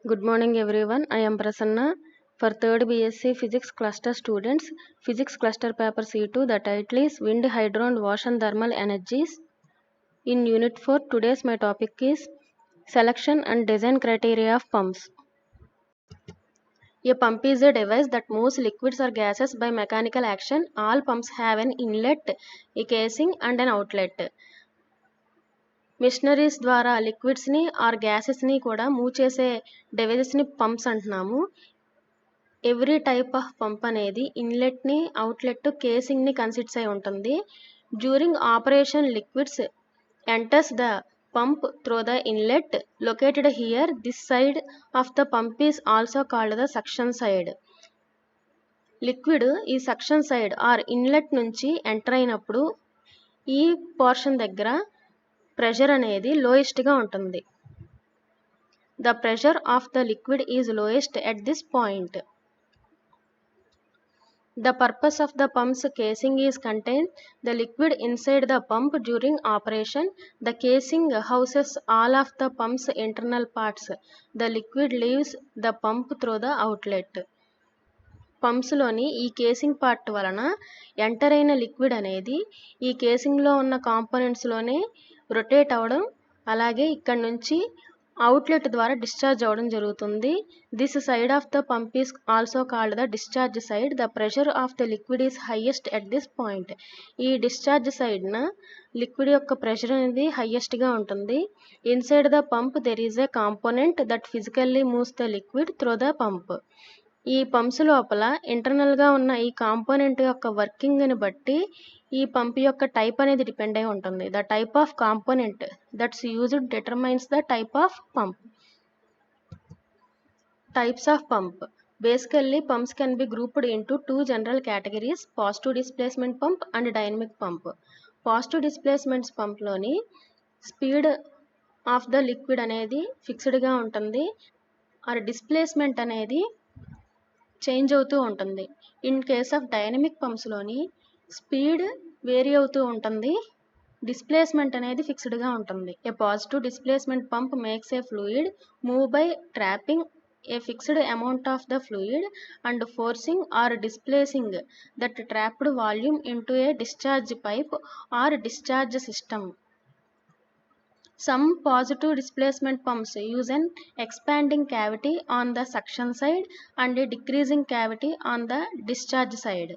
Good morning everyone. I am Prasanna. For 3rd BSc Physics Cluster students, Physics Cluster Paper C2, the title is Wind, Hydro and Ocean Thermal Energies. In Unit 4, today's my topic is Selection and Design Criteria of Pumps. A pump is a device that moves liquids or gases by mechanical action. All pumps have an inlet, a casing and an outlet. Machineries ద్వారా లిక్విడ్స్ని or గ్యాసెస్ని కూడా move చేసే డివైజెస్ని pumps అంటున్నాము. Every type of pump అనేది ఇన్లెట్ని, outlet, కేసింగ్ని కన్సిడ్స్ అయి ఉంటుంది. During operation liquids enters the pump through the inlet located here. This side of the pump is also called the suction side. Liquid ఈ suction side or inlet నుంచి enter అయినప్పుడు ఈ portion దగ్గర pressure అనేది లోయెస్ట్గా ఉంటుంది. The pressure of the liquid is lowest at this point. The purpose of the pump's casing is contain the liquid inside the pump during operation. The casing houses all of the pump's internal parts. The liquid leaves the pump through the outlet. పంప్స్లోని ఈ casing part వలన enter అయిన liquid అనేది ఈ కేసింగ్లో ఉన్న కాంపోనెంట్స్లోనే rotate అవ్వడం, అలాగే ఇక్కడ నుంచి అవుట్లెట్ ద్వారా డిశ్చార్జ్ అవ్వడం జరుగుతుంది. This side of the pump is also called the discharge side. The pressure of the liquid is highest at this point. ఈ డిశ్చార్జ్ సైడ్న లిక్విడ్ యొక్క ప్రెషర్ అనేది హైయెస్ట్గా ఉంటుంది. Inside the pump there is a component that physically moves the liquid through the pump. ఈ pumps లోపల ఇంటర్నల్గా ఉన్న ఈ కాంపోనెంట్ యొక్క వర్కింగ్ని బట్టి ఈ పంప్ యొక్క టైప్ అనేది డిపెండ్ అయి ఉంటుంది. The type of component that's used determines the type of pump. Types of pump. Basically, pumps can be grouped into two general categories: positive displacement pump and dynamic pump. Positive displacement pump లోని speed of the liquid అనేది ఫిక్స్డ్గా ఉంటుంది. Or displacement అనేది change అవుతూ ఉంటుంది. In case of dynamic పంప్స్లోని speed vary అవుతూ ఉంటుంది, డిస్ప్లేస్మెంట్ అనేది ఫిక్స్డ్గా ఉంటుంది. A positive displacement pump makes a fluid move by trapping a fixed amount of the fluid and forcing or displacing that trapped volume into a discharge pipe or discharge system. Some positive displacement pumps use an expanding cavity on the suction side and a decreasing cavity on the discharge side.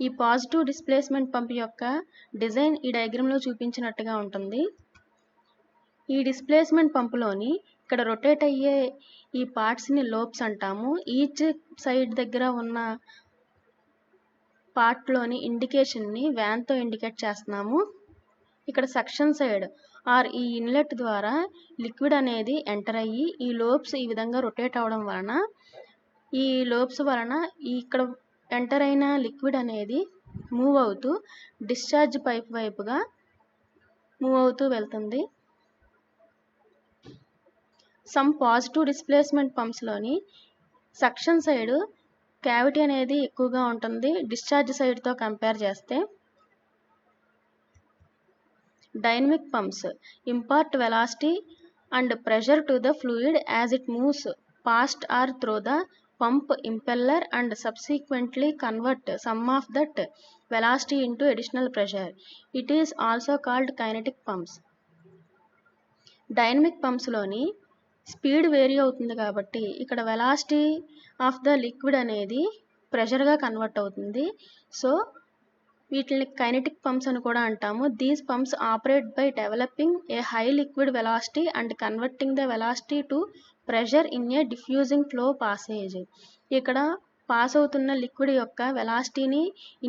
ఈ positive displacement pump యొక్క design ఈ డయాగ్రామ్లో చూపించినట్టుగా ఉంటుంది. ఈ displacement పంపులోని ఇక్కడ rotate అయ్యే ఈ పార్ట్స్ని lobes అంటాము. ఈచ్ సైడ్ దగ్గర ఉన్న పార్ట్లోని ఇండికేషన్ని వ్యాన్తో ఇండికేట్ చేస్తున్నాము. ఇక్కడ సక్షన్ సైడ్ ఆర్ ఈ ఇన్లెట్ ద్వారా లిక్విడ్ అనేది ఎంటర్ అయ్యి ఈ లోబ్స్ ఈ విధంగా రొటేట్ అవ్వడం వలన ఈ లోబ్స్ వలన ఇక్కడ ఎంటర్ అయిన లిక్విడ్ అనేది మూవ్ అవుతూ డిశ్చార్జ్ పైప్ వైపుగా మూవ్ అవుతూ వెళ్తుంది. సమ్ పాజిటివ్ డిస్ప్లేస్మెంట్ పంప్స్లోని సక్షన్ సైడ్ క్యావిటీ అనేది ఎక్కువగా ఉంటుంది డిశ్చార్జ్ సైడ్తో కంపేర్ చేస్తే. Dynamic pumps impart velocity and pressure to the fluid as it moves past or through the pump impeller and subsequently convert some of that velocity into additional pressure. It is also called kinetic pumps. Dynamic పంప్స్లోని speed vary అవుతుంది కాబట్టి ఇక్కడ velocity of the liquid అనేది ప్రెషర్గా convert అవుతుంది. So వీటిని kinetic pumps అని కూడా అంటాము. These pumps operate by developing a high liquid velocity and converting the velocity to pressure in a diffusing flow passage. ఇక్కడ పాస్ అవుతున్న లిక్విడ్ యొక్క వెలాసిటీని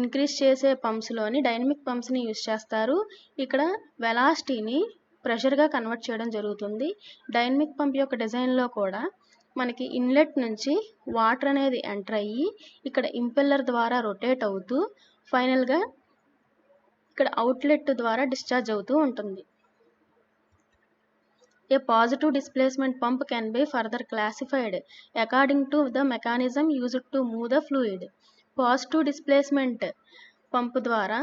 ఇంక్రీజ్ చేసే పంప్స్లోని డైనమిక్ పంప్స్ని యూజ్ చేస్తారు. ఇక్కడ వెలాసిటీని ప్రెషర్గా కన్వర్ట్ చేయడం జరుగుతుంది. డైనమిక్ పంప్ యొక్క డిజైన్లో కూడా మనకి ఇన్లెట్ నుంచి వాటర్ అనేది ఎంటర్ అయ్యి ఇక్కడ ఇంపెల్లర్ ద్వారా రొటేట్ అవుతూ ఫైనల్గా ఇక్కడ అవుట్లెట్ ద్వారా డిశ్చార్జ్ అవుతూ ఉంటుంది. A positive displacement pump can be further classified according to the mechanism used to move the fluid. Positive displacement pump ద్వారా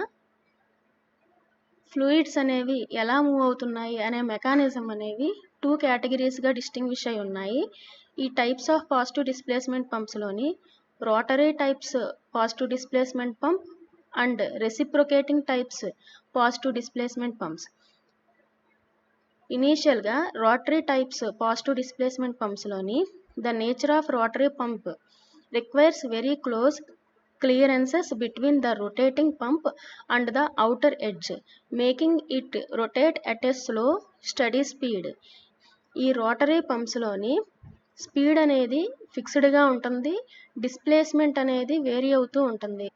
ఫ్లూయిడ్స్ అనేవి ఎలా మూవ్ అవుతున్నాయి అనే మెకానిజం అనేవి 2 కేటగిరీస్గా డిస్టింగ్విష్ అయి ఉన్నాయి. ఈ టైప్స్ ఆఫ్ పాజిటివ్ డిస్ప్లేస్మెంట్ పంప్స్లోని rotary types positive displacement pump and reciprocating types positive displacement pumps. ఇనీషియల్గా రోటరీ టైప్స్ పాజిటివ్ డిస్ప్లేస్మెంట్ పంప్స్లోని the nature of rotary pump requires very close clearances between the rotating pump and the outer edge, making it rotate at a slow, steady speed. ఈ rotary పంప్స్లోని speed అనేది ఫిక్స్డ్గా ఉంటుంది, displacement అనేది vary అవుతూ ఉంటుంది.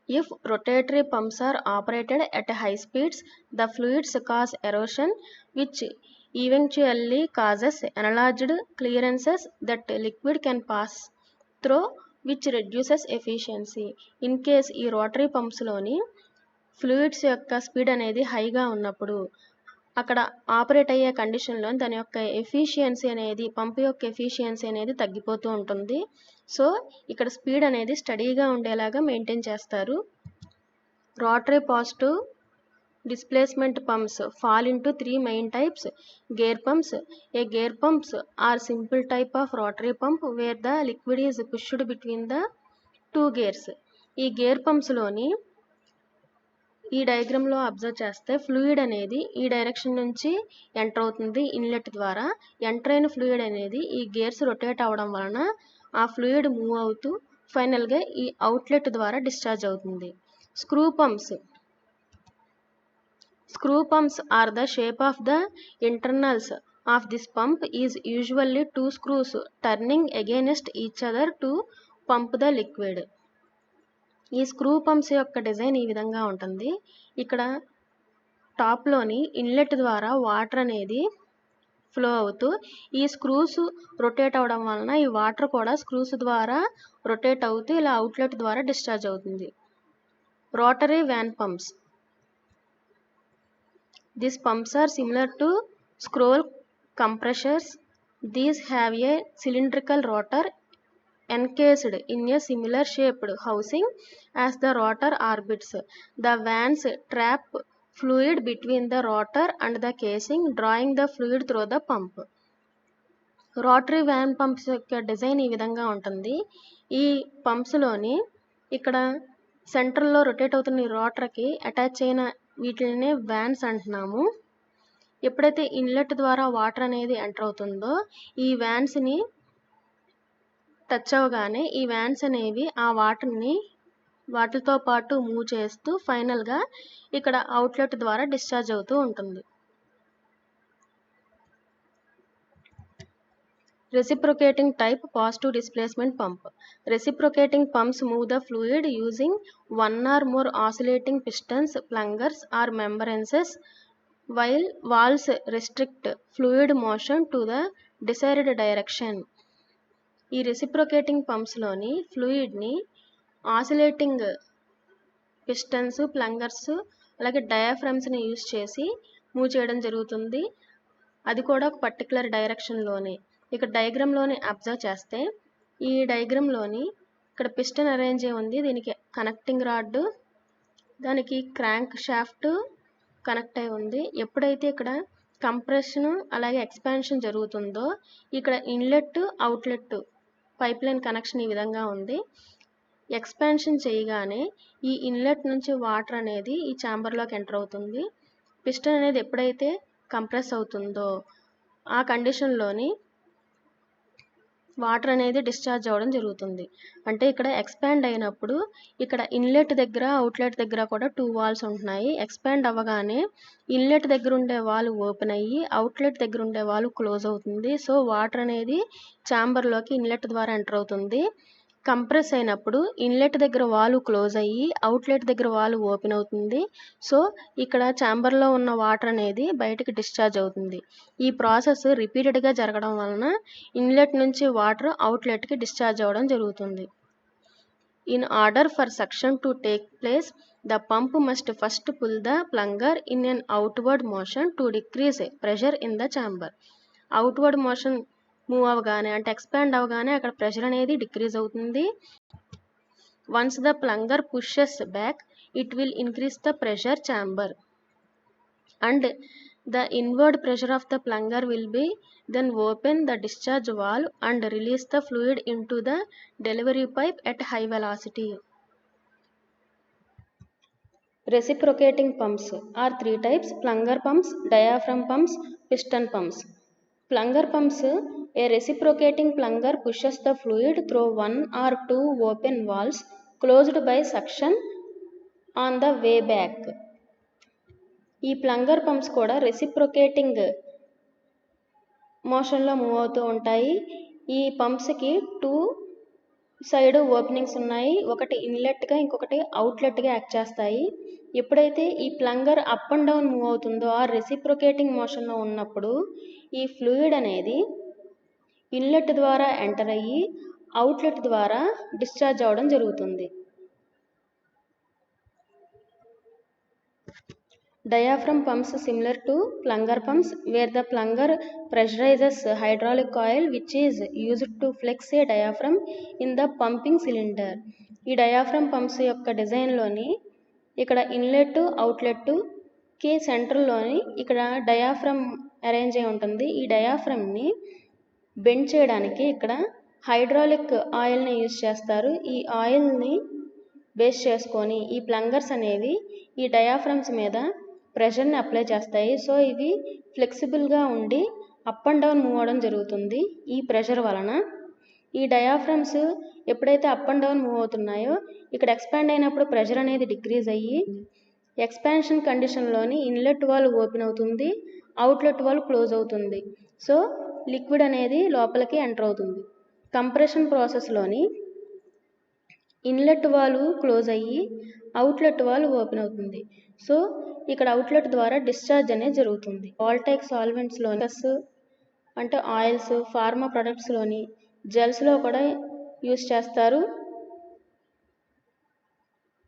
If rotatory pumps are operated at high speeds, the fluids cause erosion, which eventually causes enlarged clearances that liquid can pass through, which reduces efficiency. In case ఈ rotary పంప్స్లోని fluids యొక్క speed అనేది హైగా ఉన్నప్పుడు అక్కడ operate అయ్యే కండిషన్లో దాని యొక్క ఎఫిషియన్సీ అనేది పంప్ యొక్క ఎఫిషియన్సీ అనేది తగ్గిపోతూ ఉంటుంది. సో ఇక్కడ స్పీడ్ అనేది స్టడీగా ఉండేలాగా మెయింటైన్ చేస్తారు. Rotary positive displacement pumps fall into three main types. Gear pumps. A gear pumps are simple type of rotary pump where the liquid is pushed between the two gears. ఈ gear పంప్స్లోని ఈ డయాగ్రామ్లో observe చేస్తే fluid అనేది ఈ direction నుంచి enter అవుతుంది inlet ద్వారా. Enter అయిన fluid అనేది ఈ గేర్స్ రొటేట్ అవ్వడం వలన ఆ ఫ్లూయిడ్ మూవ్ అవుతూ ఫైనల్గా ఈ అవుట్లెట్ ద్వారా డిశ్చార్జ్ అవుతుంది. Screw pumps. Screw pumps are the shape of the internals of this pump is usually two screws turning against each other to pump the liquid. ఈ screw pumps యొక్క design ఈ విధంగా ఉంటుంది. ఇక్కడ టాప్లోని ఇన్లెట్ ద్వారా water అనేది flow అవుతూ ఈ స్క్రూస్ రొటేట్ అవడం వలన ఈ వాటర్ కూడా స్క్రూస్ ద్వారా రొటేట్ అవుతూ ఇలా అవుట్లెట్ ద్వారా డిశ్చార్జ్ అవుతుంది. Rotary van pumps. These pumps are similar to scroll compressors. These have a cylindrical rotor encased in a similar shaped housing as the rotor orbits. The vans trap fluid between the rotor and the casing, drawing the fluid through the pump. Rotary van pumps యొక్క design ఈ విధంగా ఉంటుంది. ఈ పంప్స్లోని ఇక్కడ సెంటర్లో rotate అవుతున్న ఈ రోటర్కి attach అయిన వీటినే వ్యాన్స్ అంటున్నాము. ఎప్పుడైతే ఇన్లెట్ ద్వారా వాటర్ అనేది ఎంటర్ అవుతుందో ఈ వ్యాన్స్ని టచ్ అవ్వగానే ఈ వ్యాన్స్ అనేవి ఆ వాటర్ని వాటితో పాటు మూవ్ చేస్తూ ఫైనల్గా ఇక్కడ అవుట్లెట్ ద్వారా డిశ్చార్జ్ అవుతూ ఉంటుంది. Reciprocating type positive displacement pump. Reciprocating pumps move the fluid using one or more oscillating pistons, plungers or membranes, while valves restrict fluid motion to the desired direction. ఈ reciprocating పంప్స్లోని ఫ్లూయిడ్ని oscillating pistons, ప్లంగర్స్ అలాగే డయాఫ్రమ్స్ని use చేసి move చేయడం జరుగుతుంది. అది కూడా ఒక particular డైరెక్షన్లోనే. ఇక్కడ డయాగ్రామ్లోని observe చేస్తే ఈ డయాగ్రామ్లోని ఇక్కడ పిస్టన్ అరేంజ్ అయి ఉంది. దీనికి కనెక్టింగ్ రాడ్, దానికి క్రాంక్ షాఫ్ట్ కనెక్ట్ అయి ఉంది. ఎప్పుడైతే ఇక్కడ కంప్రెషన్ అలాగే ఎక్స్పాన్షన్ జరుగుతుందో ఇక్కడ inlet outlet pipe line connection ఈ విధంగా ఉంది. ఎక్స్పాన్షన్ చేయగానే ఈ ఇన్లెట్ నుంచి వాటర్ అనేది ఈ ఛాంబర్లోకి ఎంటర్ అవుతుంది. పిస్టన్ అనేది ఎప్పుడైతే కంప్రెస్ అవుతుందో ఆ కండిషన్లోని వాటర్ అనేది డిశ్చార్జ్ అవ్వడం జరుగుతుంది. అంటే ఇక్కడ ఎక్స్పాండ్ అయినప్పుడు ఇక్కడ ఇన్లెట్ దగ్గర అవుట్లెట్ దగ్గర కూడా 2 వాల్స్ ఉంటున్నాయి. ఎక్స్పాండ్ అవ్వగానే ఇన్లెట్ దగ్గర ఉండే వాల్ ఓపెన్ అయ్యి అవుట్లెట్ దగ్గర ఉండే వాల్ క్లోజ్ అవుతుంది. సో వాటర్ అనేది ఛాంబర్లోకి ఇన్లెట్ ద్వారా ఎంటర్ అవుతుంది. కంప్రెస్ అయినప్పుడు ఇన్లెట్ దగ్గర వాల్ క్లోజ్ అయ్యి అవుట్లెట్ దగ్గర వాల్ ఓపెన్ అవుతుంది. సో ఇక్కడ ఛాంబర్లో ఉన్న వాటర్ అనేది బయటకు డిశ్చార్జ్ అవుతుంది. ఈ ప్రాసెస్ రిపీటెడ్గా జరగడం వలన ఇన్లెట్ నుంచి వాటర్ అవుట్లెట్కి డిశ్చార్జ్ అవ్వడం జరుగుతుంది. In order for suction to take place the pump must first pull the plunger in an outward motion to decrease pressure in the chamber. Outward motion move అవగానే అంటే expand అవగానే అక్కడ pressure అనేది decrease అవుతుంది. Once the plunger pushes back it will increase the pressure chamber and The inward pressure of the plunger will be then open the discharge valve and release the fluid into the delivery pipe at high velocity. Reciprocating pumps are three types: plunger pumps, diaphragm pumps, piston pumps. Plunger pumps, a reciprocating plunger pushes the fluid through one or two open valves closed by suction on the way back. ఈ plunger pumps కూడా reciprocating మోషన్లో move అవుతూ ఉంటాయి. ఈ పంప్స్కి two side openings ఉన్నాయి. ఒకటి ఇన్లెట్గా, ఇంకొకటి అవుట్లెట్గా act చేస్తాయి. ఎప్పుడైతే ఈ plunger up and down move అవుతుందో ఆ రెసిప్రొకేటింగ్ మోషన్లో ఉన్నప్పుడు ఈ ఫ్లూయిడ్ అనేది ఇన్లెట్ ద్వారా ఎంటర్ అయ్యి అవుట్లెట్ ద్వారా డిశ్చార్జ్ అవ్వడం జరుగుతుంది. Diaphragm pumps similar to plunger pumps, where the plunger pressurizes hydraulic coil which is used to flex a diaphragm in the pumping cylinder. ఈ డయాఫ్రమ్ పంప్స్ యొక్క డిజైన్లోని ఇక్కడ ఇన్లెట్ అవుట్లెట్కి సెంటర్లోని ఇక్కడ డయాఫ్రమ్ అరేంజ్ అయి ఉంటుంది. ఈ డయాఫ్రమ్ని బెండ్ చేయడానికి ఇక్కడ హైడ్రాలిక్ ఆయిల్ని యూజ్ చేస్తారు. ఈ ఆయిల్ని బేస్ చేసుకొని ఈ ప్లంగర్స్ అనేవి ఈ డయాఫ్రమ్స్ మీద ప్రెషర్ని అప్లై చేస్తాయి. సో ఇవి ఫ్లెక్సిబుల్గా ఉండి అప్ అండ్ డౌన్ మూవ్ అవడం జరుగుతుంది. ఈ ప్రెషర్ వలన ఈ డయాఫ్రమ్స్ ఎప్పుడైతే అప్ అండ్ డౌన్ మూవ్ అవుతున్నాయో ఇక్కడ ఎక్స్పాండ్ అయినప్పుడు ప్రెషర్ అనేది డిక్రీజ్ అయ్యి ఎక్స్పాన్షన్ కండిషన్లోని ఇన్లెట్ వాల్వ్ ఓపెన్ అవుతుంది, అవుట్లెట్ వాల్వ్ క్లోజ్ అవుతుంది. సో లిక్విడ్ అనేది లోపలికి ఎంటర్ అవుతుంది. కంప్రెషన్ ప్రాసెస్లోని ఇన్లెట్ వాల్వ్ క్లోజ్ అయ్యి అవుట్లెట్ వాల్వ్ ఓపెన్ అవుతుంది. సో ఇక్కడ అవుట్లెట్ ద్వారా డిశ్చార్జ్ అనేది జరుగుతుంది. వాల్టైక్ సాల్వెంట్స్లోని అంటే ఆయిల్స్, ఫార్మా ప్రొడక్ట్స్లోని జెల్స్లో కూడా యూజ్ చేస్తారు.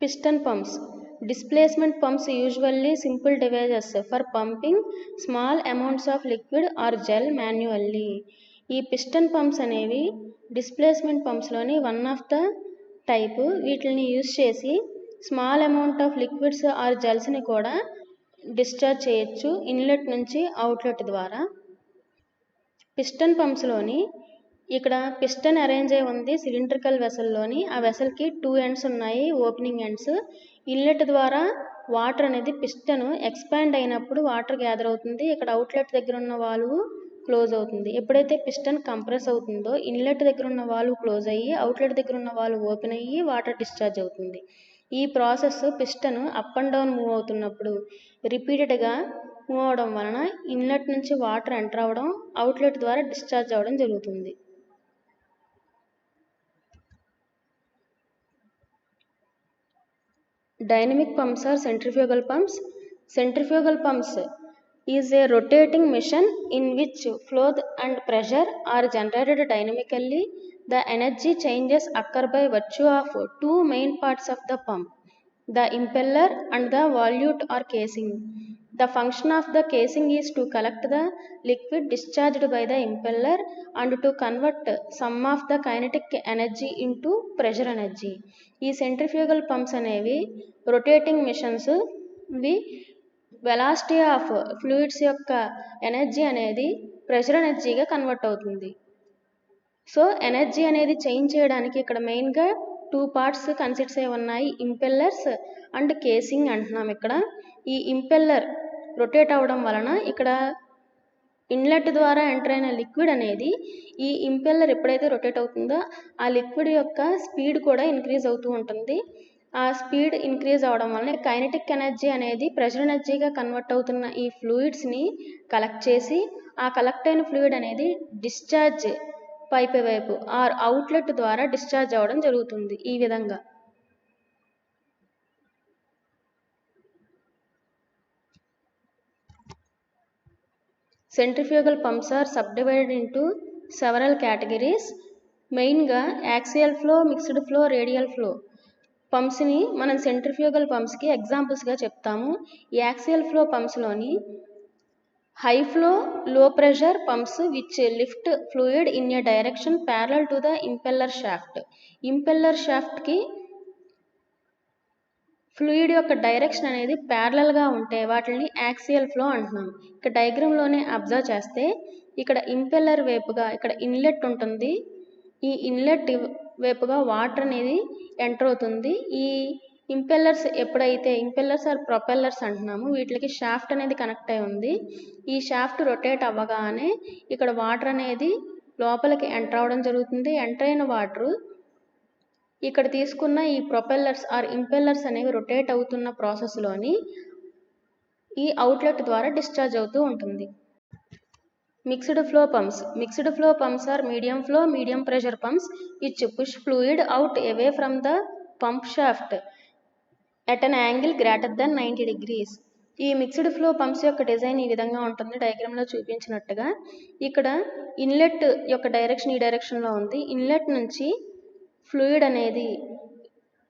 Piston pumps, displacement pumps usually simple devices for pumping small amounts of liquid or gel manually. ఈ పిస్టన్ పంప్స్ అనేవి డిస్ప్లేస్మెంట్ పంప్స్లోని వన్ ఆఫ్ ద టైప్. వీటిని యూజ్ చేసి small amount of liquids or జెల్స్ని కూడా discharge చేయొచ్చు inlet నుంచి outlet ద్వారా. పిస్టన్ పంప్స్లోని ఇక్కడ పిస్టన్ అరేంజ్ అయి ఉంది సిలిండ్రికల్ వెసల్లోని. ఆ వెసల్కి టూ ఎండ్స్ ఉన్నాయి, ఓపెనింగ్ ఎండ్స్. ఇన్లెట్ ద్వారా వాటర్ అనేది పిస్టన్ ఎక్స్పాండ్ అయినప్పుడు వాటర్ గ్యాదర్ అవుతుంది. ఇక్కడ అవుట్లెట్ దగ్గర ఉన్న వాల్వ్ క్లోజ్ అవుతుంది. ఎప్పుడైతే పిస్టన్ కంప్రెస్ అవుతుందో ఇన్లెట్ దగ్గర ఉన్న వాల్వ్ క్లోజ్ అయ్యి అవుట్లెట్ దగ్గర ఉన్న వాల్వ్ ఓపెన్ అయ్యి వాటర్ డిశ్చార్జ్ అవుతుంది. ఈ process piston up and down move అవుతున్నప్పుడు రిపీటెడ్గా మూవ్ అవడం వలన ఇన్లెట్ నుంచి వాటర్ ఎంటర్ అవ్వడం, అవుట్లెట్ ద్వారా డిశ్చార్జ్ అవ్వడం జరుగుతుంది. Dynamic pumps or centrifugal pumps. Centrifugal pumps is a rotating machine in which flow and pressure are generated dynamically. The energy changes occur by virtue of two main parts of the pump, the impeller and the volute or casing. The function of the casing is to collect the liquid discharged by the impeller and to convert some of the kinetic energy into pressure energy. ఈ centrifugal pumps అనేవి rotating machines. ఇవి velocity of fluids యొక్క energy అనేది pressure ఎనర్జీగా convert అవుతుంది. So energy అనేది change చేయడానికి ఇక్కడ మెయిన్గా టూ పార్ట్స్ కన్సిడర్స్ అయి ఉన్నాయి, ఇంపెల్లర్స్ అండ్ కేసింగ్ అంటున్నాం. ఇక్కడ ఈ ఇంపెల్లర్ రొటేట్ అవ్వడం వలన ఇక్కడ ఇన్లెట్ ద్వారా ఎంటర్ అయిన లిక్విడ్ అనేది ఈ ఇంపెల్లర్ ఎప్పుడైతే రొటేట్ అవుతుందో ఆ లిక్విడ్ యొక్క స్పీడ్ కూడా ఇంక్రీజ్ అవుతూ ఉంటుంది. ఆ స్పీడ్ ఇంక్రీజ్ అవడం వలన కైనెటిక్ ఎనర్జీ అనేది ప్రెషర్ ఎనర్జీగా కన్వర్ట్ అవుతున్న ఈ ఫ్లూయిడ్స్ని కలెక్ట్ చేసి ఆ కలెక్ట్ అయిన ఫ్లూయిడ్ అనేది డిశ్చార్జ్ పైప్ వైపు ఆర్ అవుట్లెట్ ద్వారా డిశ్చార్జ్ అవ్వడం జరుగుతుంది. ఈ విధంగా centrifugal pumps are subdivided into several categories. మెయిన్గా axial flow, mixed flow, radial flow పంప్స్ని మనం సెంట్రిఫ్యూగల్ పంప్స్కి ఎగ్జాంపుల్స్గా చెప్తాము. యాక్సియల్ ఫ్లో పంప్స్లోని high flow, low pressure pumps which lift fluid in a direction parallel to the impeller shaft. Impeller షాఫ్ట్కి fluid యొక్క direction అనేది ప్యారలల్గా ఉంటే వాటిని యాక్సియల్ ఫ్లో అంటున్నాం. ఇక్కడ డయాగ్రామ్లోనే అబ్జర్వ్ చేస్తే ఇక్కడ ఇంపెల్లర్ వైపుగా ఇక్కడ ఇన్లెట్ ఉంటుంది. ఈ ఇన్లెట్ వైపుగా వాటర్ అనేది ఎంటర్ అవుతుంది. ఈ ఇంపెల్లర్స్ ఎప్పుడైతే ఇంపెల్లర్స్ ఆర్ ప్రొపెల్లర్స్ అంటున్నాము, వీటికి షాఫ్ట్ అనేది కనెక్ట్ అయి ఉంది. ఈ షాఫ్ట్ రొటేట్ అవ్వగానే ఇక్కడ వాటర్ అనేది లోపలికి ఎంటర్ అవ్వడం జరుగుతుంది. ఎంటర్ అయిన వాటర్ ఇక్కడ తీసుకున్న ఈ ప్రొపెల్లర్స్ ఆర్ ఇంపెల్లర్స్ అనేవి రొటేట్ అవుతున్న ప్రాసెస్లోని ఈ అవుట్లెట్ ద్వారా డిశ్చార్జ్ అవుతూ ఉంటుంది. Mixed flow pumps. Mixed flow pumps are medium flow, medium pressure pumps which push fluid out away from the pump shaft at an angle greater than 90 degrees. ఈ mixed flow pumps యొక్క design ఈ విధంగా ఉంటుంది. డయాగ్రామ్లో చూపించినట్టుగా ఇక్కడ inlet యొక్క direction ఈ డైరెక్షన్లో ఉంది. ఇన్లెట్ నుంచి ఫ్లూయిడ్ అనేది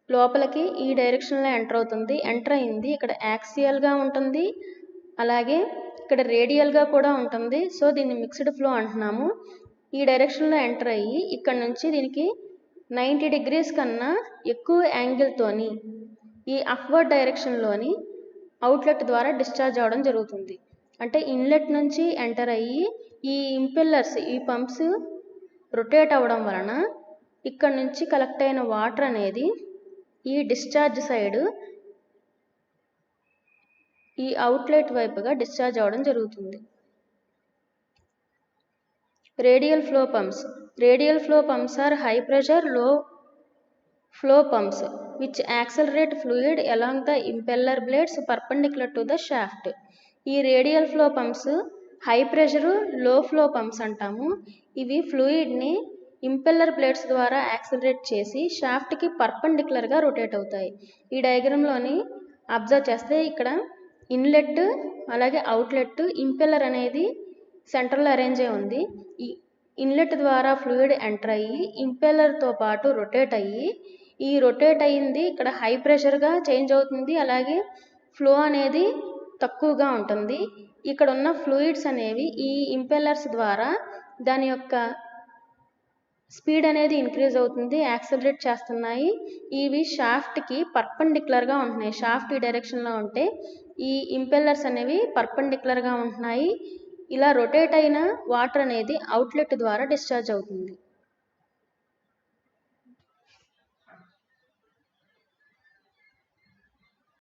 లోపలికి ఈ డైరెక్షన్లో ఎంటర్ అవుతుంది. ఎంటర్ అయింది ఇక్కడ యాక్సియల్గా ఉంటుంది, అలాగే ఇక్కడ రేడియల్గా కూడా ఉంటుంది. సో దీన్ని మిక్స్డ్ ఫ్లో అంటున్నాము. ఈ డైరెక్షన్లో ఎంటర్ అయ్యి ఇక్కడ నుంచి దీనికి 90 degrees కన్నా ఎక్కువ యాంగిల్తోని ఈ అప్వర్డ్ డైరెక్షన్లోని అవుట్లెట్ ద్వారా డిశ్చార్జ్ అవ్వడం జరుగుతుంది. అంటే ఇన్లెట్ నుంచి ఎంటర్ అయ్యి ఈ ఇంపెల్లర్స్ ఈ పంప్స్ రొటేట్ అవ్వడం వలన ఇక్కడ నుంచి కలెక్ట్ అయిన వాటర్ అనేది ఈ డిశ్చార్జ్ సైడ్ ఈ అవుట్లెట్ వైపుగా డిశ్చార్జ్ అవ్వడం జరుగుతుంది. Radial flow pumps. Radial flow pumps are high pressure low flow pumps which accelerate fluid along the impeller blades perpendicular to the shaft. ఈ radial flow pumps high pressure low flow pumps అంటాము. ఇవి ఫ్లూయిడ్ని impeller blades ద్వారా accelerate చేసి షాఫ్ట్కి పర్పెండిక్యులర్గా rotate అవుతాయి. ఈ డయాగ్రామ్లోని observe చేస్తే ఇక్కడ inlet అలాగే అవుట్లెట్ ఇంపెల్లర్ అనేది సెంటర్లో అరేంజ్ అయి ఉంది. ఈ ఇన్లెట్ ద్వారా ఫ్లూయిడ్ ఎంటర్ అయ్యి ఇంపెల్లర్తో పాటు రొటేట్ అయ్యి ఈ రొటేట్ అయ్యింది ఇక్కడ హై ప్రెషర్గా చేంజ్ అవుతుంది, అలాగే ఫ్లో అనేది తక్కువగా ఉంటుంది. ఇక్కడ ఉన్న ఫ్లూయిడ్స్ అనేవి ఈ ఇంపెల్లర్స్ ద్వారా దాని యొక్క స్పీడ్ అనేది ఇంక్రీజ్ అవుతుంది, యాక్సిలరేట్ చేస్తున్నాయి. ఇవి షాఫ్ట్కి పర్పెండిక్యులర్గా ఉంటున్నాయి. షాఫ్ట్ ఈ డైరెక్షన్లో ఉంటే ఈ ఇంపెల్లర్స్ అనేవి పర్పెండిక్యులర్గా ఉంటున్నాయి. ఇలా రొటేట్ అయిన వాటర్ అనేది అవుట్లెట్ ద్వారా డిశ్చార్జ్ అవుతుంది.